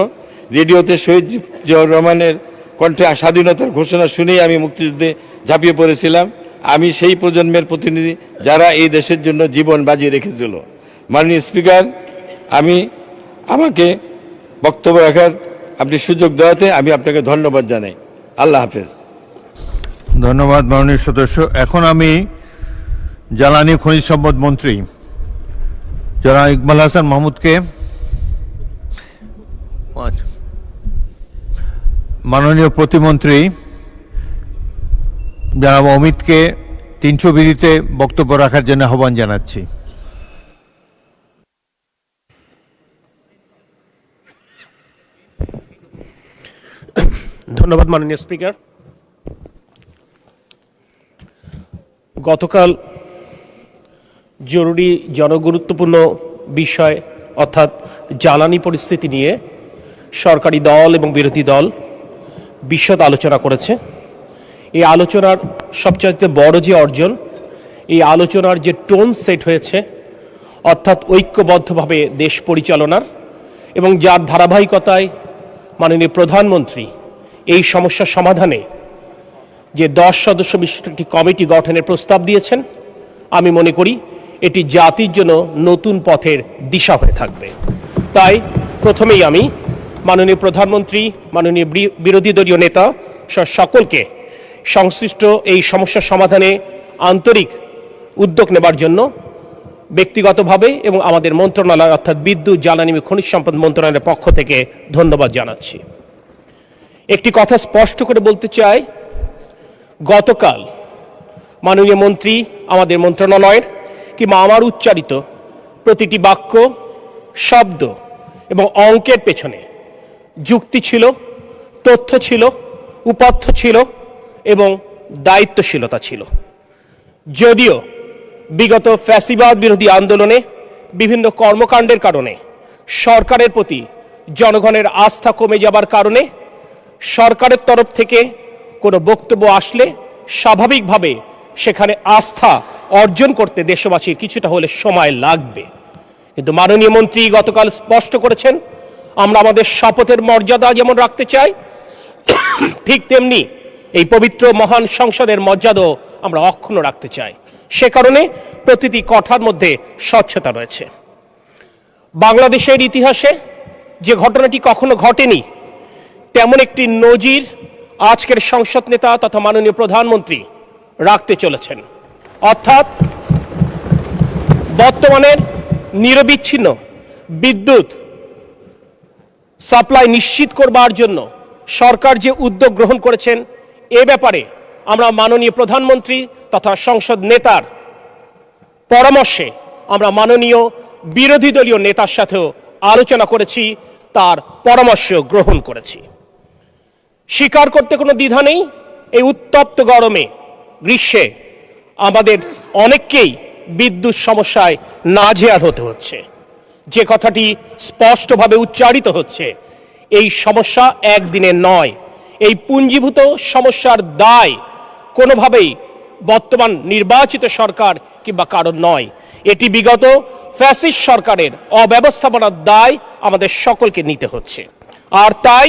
রেডিওতে শহীদ জিয়াউর রহমানের কণ্ঠে স্বাধীনতার ঘোষণা শুনেই আমি মুক্তিযুদ্ধে ঝাঁপিয়ে পড়েছিলাম। আমি সেই প্রজন্মের প্রতিনিধি যারা এই দেশের জন্য জীবন বাজি রেখেছিল। মাননীয় স্পিকার, আমাকে বক্তব্য রাখার আপনি সুযোগ দেওয়াতে আমি আপনাকে ধন্যবাদ জানাই। আল্লাহ হাফেজ।
ধন্যবাদ মাননীয় সদস্য। এখন আমি জ্বালানি খনিজ সম্পদ মন্ত্রী জনাব ইকবাল হাসান মাহমুদকে, মাননীয় প্রতিমন্ত্রী জনাব অমিতকে 300 বিধিতে বক্তব্য রাখার জন্য আহ্বান জানাচ্ছি।
ধন্যবাদ মাননীয় স্পিকার। গতকাল জরুরি জনগুরুত্বপূর্ণ বিষয় অর্থাৎ জ্বালানি পরিস্থিতি নিয়ে সরকারি দল এবং বিরোধী দল বিশদ আলোচনা করেছে। এই আলোচনার সবচাইতে বড় যে অর্জন, এই আলোচনার যে টোন সেট হয়েছে অর্থাৎ ঐক্যবদ্ধভাবে দেশ পরিচালনার, এবং যার ধারাবাহিকতায় মাননীয় প্রধানমন্ত্রী এই সমস্যার সমাধানে যে 10 সদস্য বিশিষ্ট একটি কমিটি গঠনের প্রস্তাব দিয়েছেন, আমি মনে করি এটি জাতির জন্য নতুন পথের দিশা হয়ে থাকবে। তাই প্রথমেই আমি মাননীয় প্রধানমন্ত্রী, মাননীয় বিরোধী দলীয় নেতা সকলকে সংশ্লিষ্ট এই সমস্যার সমাধানে আন্তরিক উদ্যোগ নেবার জন্য ব্যক্তিগতভাবে এবং আমাদের মন্ত্রণালয় অর্থাৎ বিদ্যুৎ, জ্বালানি এবং খনিজ সম্পদ মন্ত্রণালয়ের পক্ষ থেকে ধন্যবাদ জানাচ্ছি। একটি কথা স্পষ্ট করে বলতে চাই, গতকাল মাননীয় মন্ত্রী, আমাদের মন্ত্রণালয়ের কিংবা আমার উচ্চারিত প্রতিটি বাক্য, শব্দ এবং অঙ্কের পেছনে যুক্তি ছিল, তথ্য ছিল, উপাত্ত ছিল এবং দায়িত্বশীলতা ছিল। যদিও বিগত ফ্যাসিবাদ বিরোধী আন্দোলনে বিভিন্ন কর্মকাণ্ডের কারণে সরকারের প্রতি জনগণের আস্থা কমে যাবার কারণে সরকারের তরফ থেকে কোনো বক্তব্য আসলে স্বাভাবিকভাবে সেখানে আস্থা অর্জন করতে দেশবাসীর কিছুটা হলে সময় লাগবে। কিন্তু মাননীয় মন্ত্রী গতকাল স্পষ্ট করেছেন, আমরা আমাদের শপথের মর্যাদা যেমন রাখতে চাই, ঠিক তেমনি এই পবিত্র মহান সংসদের মর্যাদাও আমরা অক্ষুণ্ণ রাখতে চাই। সে কারণে প্রতিটি কথার মধ্যে স্বচ্ছতা রয়েছে। বাংলাদেশের ইতিহাসে যে ঘটনাটি কখনো ঘটেনি তেমন একটি নজির আজকের সংসদ নেতা তথা মাননীয় প্রধানমন্ত্রী রাখতে চলেছেন। অর্থাৎ বর্তমানের নিরবিচ্ছিন্ন বিদ্যুৎ সাপ্লাই নিশ্চিত করবার জন্য সরকার যে উদ্যোগ গ্রহণ করেছেন, এ ব্যাপারে আমরা মাননীয় প্রধানমন্ত্রী তথা সংসদ নেতার পরামর্শে আমরা মাননীয় বিরোধী দলীয় নেতার সাথেও আলোচনা করেছি, তার পরামর্শ গ্রহণ করেছি। স্বীকার করতে কোনো দ্বিধা নেই, এই উত্তপ্ত গরমে, গ্রীষ্মে আমাদের অনেককেই বিদ্যুৎ সমস্যায় নাজেহাল হতে হচ্ছে। যে কথাটি স্পষ্টভাবে উচ্চারিত হচ্ছে, এই সমস্যা একদিনের নয়। এই পুঞ্জীভূত সমস্যার দায় কোনোভাবেই বর্তমান নির্বাচিত সরকার কিংবা কারণ নয়, এটি বিগত ফ্যাসিস্ট সরকারের অব্যবস্থাপনার দায় আমাদের সকলকে নিতে হচ্ছে। আর তাই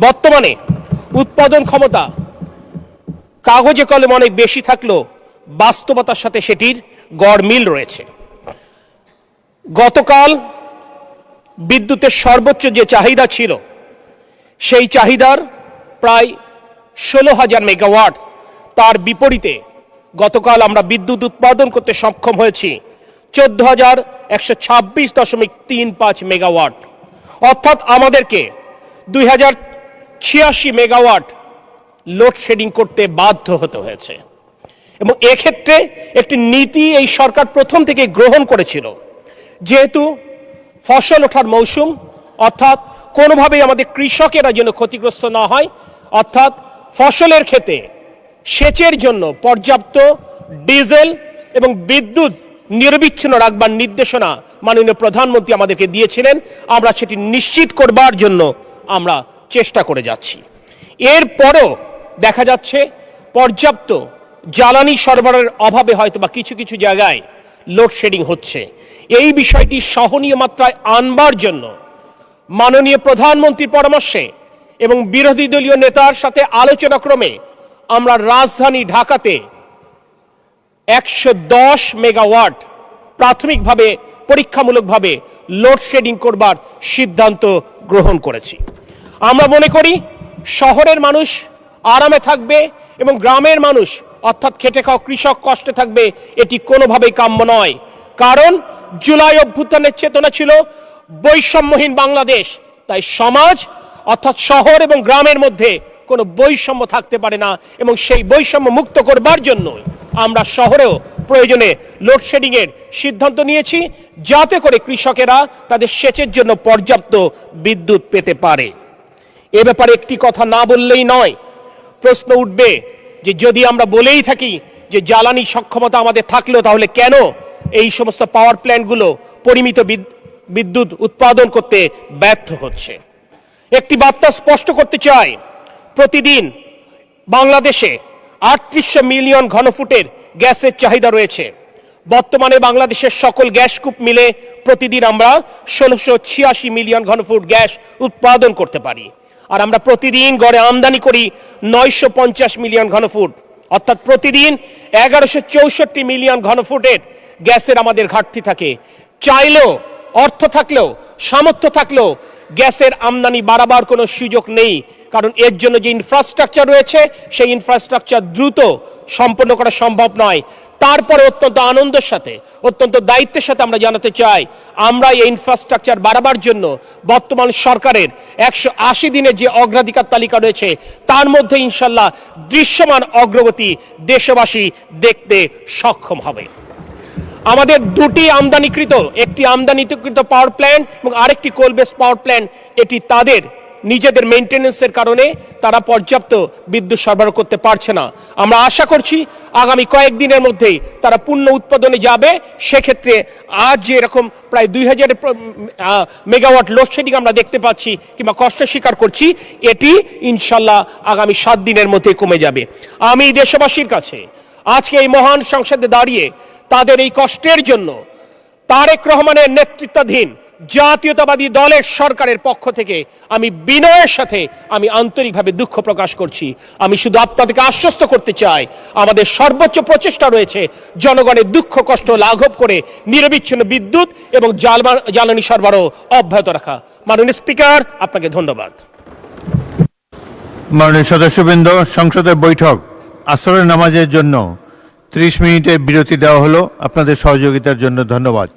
বর্তমানে উৎপাদন ক্ষমতা কাগজে কলমে অনেক বেশি থাকলেও বাস্তবতার সাথে সেটির গড়মিল রয়েছে। গতকাল বিদ্যুতের সর্বোচ্চ যে চাহিদা ছিল, সেই চাহিদার প্রায় 16,000 মেগাওয়াট। তার বিপরীতে গতকাল আমরা বিদ্যুৎ উৎপাদন করতে সক্ষম হয়েছি 14,126.35 মেগাওয়াট। অর্থাৎ আমাদেরকে 2,086 মেগাওয়াট লোডশেডিং করতে বাধ্য হতে হয়েছে। এবং এক্ষেত্রে একটি নীতি এই সরকার প্রথম থেকে গ্রহণ করেছিল, যেহেতু ফসল ওঠার মৌসুম, অর্থাৎ কোনোভাবেই আমাদের কৃষকেরা যেন ক্ষতিগ্রস্ত না হয়, অর্থাৎ ফসলের ক্ষেতে সেচের জন্য পর্যাপ্ত ডিজেল এবং বিদ্যুৎ নিরবিচ্ছিন্ন রাখবার নির্দেশনা মাননীয় প্রধানমন্ত্রী আমাদেরকে দিয়েছিলেন। আমরা সেটি নিশ্চিত করবার জন্য আমরা চেষ্টা করে যাচ্ছি। এরপরও দেখা যাচ্ছে পর্যাপ্ত জ্বালানি সরবরাহের অভাবে হয়তো বা কিছু কিছু জায়গায় লোডশেডিং হচ্ছে। এই বিষয়টি সহনীয় মাত্রায় আনবার জন্য মাননীয় প্রধানমন্ত্রীর পরামর্শে এবং বিরোধী দলীয় নেতার সাথে আলোচনা ক্রমে আমরা রাজধানী ঢাকাতে 110 মেগাওয়াট প্রাথমিকভাবে পরীক্ষামূলকভাবে লোডশেডিং করবার সিদ্ধান্ত গ্রহণ করেছি। আমরা মনে করি শহরের মানুষ আরামে থাকবে এবং গ্রামের মানুষ অর্থাৎ খেটে খাওয়া কৃষক কষ্টে থাকবে, এটি কোনোভাবেই কাম্য নয়। কারণ জুলাই অভ্যুত্থানের চেতনা ছিল বৈষম্যহীন বাংলাদেশ। তাই সমাজ অর্থাৎ শহর এবং গ্রামের মধ্যে কোনো বৈষম্য থাকতে পারে না, এবং সেই বৈষম্য মুক্ত করবার জন্য আমরা শহরেও প্রয়োজনে লোডশেডিং এর সিদ্ধান্ত নিয়েছি, যাতে করে কৃষকেরা তাদের সেচের জন্য পর্যাপ্ত বিদ্যুৎ পেতে পারে। এ ব্যাপারে একটি কথা না বললেই নয়। প্রশ্ন উঠবে যে যদি আমরা বলেই থাকি যে জ্বালানি সক্ষমতা আমাদের থাকলেও তাহলে কেন এই সমস্ত পাওয়ার প্ল্যান্টগুলো পরিমিত বিদ্যুৎ উৎপাদন করতে ব্যর্থ হচ্ছে? একটি বার্তা স্পষ্ট করতে চাই, প্রতিদিন বাংলাদেশে ৩৮০০ মিলিয়ন ঘনফুটের গ্যাসের চাহিদা রয়েছে। বর্তমানে বাংলাদেশের সকল গ্যাস কূপ মিলে প্রতিদিন আমরা ১৬৮৬ মিলিয়ন ঘনফুট গ্যাস উৎপাদন করতে পারি। আর আমরা প্রতিদিন গড়ে আমদানি করি ৯৫০ মিলিয়ন ঘনফুট, অর্থাৎ প্রতিদিন ১১৬৪ মিলিয়ন ঘনফুটের গ্যাসের আমাদের ঘাটতি থাকে। চাইলেও, অর্থ থাকলেও, সামর্থ্য থাকলেও গ্যাসের আমদানি বাড়াবার কোনো সুযোগ নেই, কারণ এর জন্য যে ইনফ্রাস্ট্রাকচার রয়েছে সেই ইনফ্রাস্ট্রাকচার দ্রুত সম্পন্ন করা সম্ভব নয়। তারপরে অত্যন্ত আনন্দের সাথে, অত্যন্ত দায়িত্বের সাথে আমরা জানাতে চাই, আমরা এই ইনফ্রাস্ট্রাকচার বাড়াবার জন্য বর্তমান সরকারের ১৮০ দিনের যে অগ্রাধিকার তালিকা রয়েছে তার মধ্যে ইনশাল্লাহ দৃশ্যমান অগ্রগতি দেশবাসী দেখতে সক্ষম হবে। আমাদের দুটি আমদানিকৃত, একটি আমদানিকৃত পাওয়ার প্ল্যান্ট এবং আরেকটি কোল বেস পাওয়ার প্ল্যান্ট, এটি তাদের নিজেদের মেইনটেনেন্সের কারণে তারা পর্যাপ্ত বিদ্যুৎ সরবরাহ করতে পারছে না। আমরা আশা করছি আগামী কয়েকদিনের মধ্যেই তারা পূর্ণ উৎপাদনে যাবে। সেক্ষেত্রে আজ যে এরকম প্রায় ২০০০ মেগাওয়াট লোডশেডিং আমরা দেখতে পাচ্ছি কিংবা কষ্ট স্বীকার করছি, এটি ইনশাল্লাহ আগামী ৭ দিনের মধ্যে কমে যাবে। আমি দেশবাসীর কাছে আজকে এই মহান সংসদে দাঁড়িয়ে তাদের এই কষ্টের জন্য তারেক রহমানের নেতৃত্বাধীন জাতীয়তাবাদী দলের সরকারের পক্ষ থেকে আমি বিনয়ের সাথে আমি আন্তরিকভাবে দুঃখ প্রকাশ করছি। আমি শুধু আপনাদেরকে আশ্বস্ত করতে চাই, আমাদের সর্বোচ্চ প্রচেষ্টা রয়েছে জনগণের দুঃখ কষ্ট লাঘব করে নিরবিচ্ছিন্ন বিদ্যুৎ এবং জ্বালানি সরবরাহ অব্যাহত রাখা। মাননীয় স্পিকার, আপনাকে ধন্যবাদ।
মাননীয় সদস্যবৃন্দ, সংসদের বৈঠক আসরের নামাজের জন্য 30 মিনিটের বিরতি দেওয়া হলো। আপনাদের সহযোগিতার জন্য ধন্যবাদ।